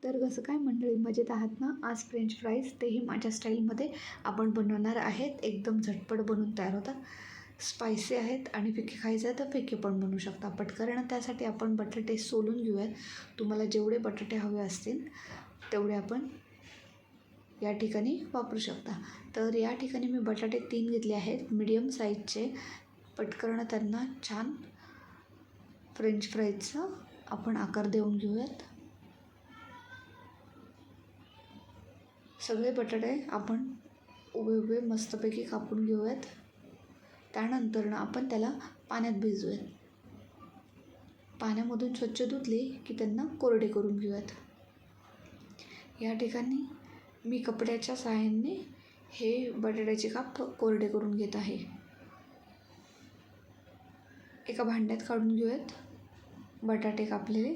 तर कसं काय मंडळी, मजेत आहात ना? आज फ्रेंच फ्राईज तेही माझ्या स्टाईलमध्ये आपण बनवणार आहेत. एकदम झटपट बनवून तयार होतात. स्पायसी आहेत आणि फिके खायचं आहे तर फिके पण बनवू शकता पटकन. त्यासाठी आपण बटाटे सोलून घेऊयात. तुम्हाला जेवढे बटाटे हवे असतील तेवढे आपण या ठिकाणी वापरू शकता. तर या ठिकाणी मी बटाटे 3 घेतले आहेत मीडियम साईजचे. पटकन त्यांना छान फ्रेंच फ्राईजचा आपण आकार देऊन घेऊयात. सगळे बटाटे आपण उभे उभे मस्तपैकी कापून घेऊयात. त्यानंतर आपण त्याला पाण्यात भिजवूयात. पाण्यामधून स्वच्छ धुतले की त्यांना कोरडे करून घेऊयात. या ठिकाणी मी कपड्याच्या सहाय्याने हे बटाट्याचे काप कोरडे करून घेत आहे. एका भांड्यात काढून घेऊयात बटाटे कापलेले.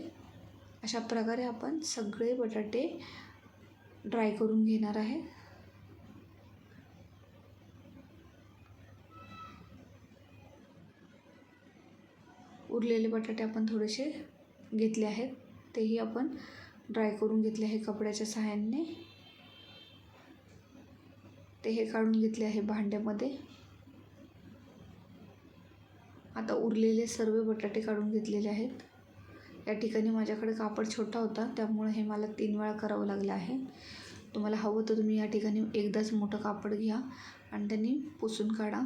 अशा प्रकारे आपण सगळे बटाटे ड्राय करून घेणार आहे. उरलेले बटाटे आपण थोडेसे घेतले आहेत, तेही आपण ड्राय करून घेतले आहे कपड्याच्या सहाय्याने. ते हे काढून घेतले आहे भांड्यामध्ये. आता उरलेले सर्व बटाटे काढून घेतलेले आहेत. या ठिकाणी माझ्याकडे कापड छोटा होता त्यामुळे हे मला 3 वेळा करावं लागलं आहे. तुम्हाला हवं तर तुम्ही या ठिकाणी एकदाच मोठं कापड घ्या आणि त्यांनी पुसून काढा.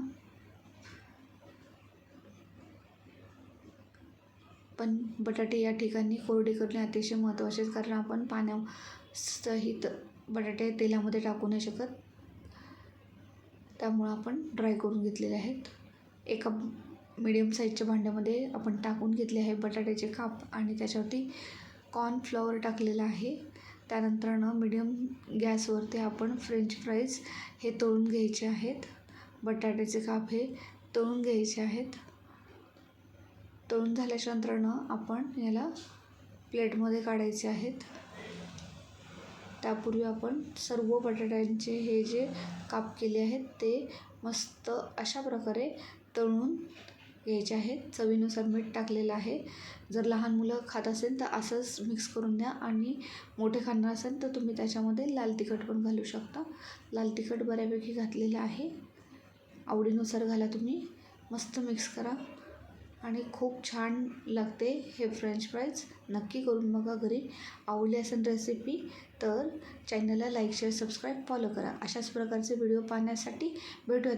पण बटाटे या ठिकाणी कोरडे करणे अतिशय महत्त्वाचे, कारण आपण पाण्यासहित बटाटे तेलामध्ये टाकू नाही शकत. त्यामुळं आपण ड्राय करून घेतलेले आहेत. एका मीडियम साईजच्या भांड्यामध्ये आपण टाकून घेतले आहे बटाट्याचे काप आणि त्याच्यावरती कॉर्नफ्लॉवर टाकलेलं आहे. त्यानंतर मीडियम गॅसवरती आपण फ्रेंच फ्राईज हे तळून घ्यायचे आहेत. बटाट्याचे काप हे तळून घ्यायचे आहेत. तळून झाल्याच्या नंतर आपण याला प्लेटमध्ये काढायचे आहेत. त्यापूर्वी आपण सर्व बटाट्यांचे हे जे काप केले आहेत ते मस्त अशा प्रकारे तळून घ्यायचे आहेत. चवीनुसार मीठ टाकलेलं आहे. जर लहान मुलं खात असेल तर असंच मिक्स करून द्या आणि मोठे खाणार असेल तर तुम्ही त्याच्यामध्ये लाल तिखट पण घालू शकता. लाल तिखट बऱ्यापैकी घातलेलं आहे. आवडीनुसार घाला तुम्ही. मस्त मिक्स करा आणि खूप छान लागते हे फ्रेंच फ्राईज. नक्की करून बघा घरी. आवडली असेल रेसिपी तर चॅनलला लाईक, शेअर, सबस्क्राईब, फॉलो करा. अशाच प्रकारचे व्हिडिओ पाहण्यासाठी भेटूया.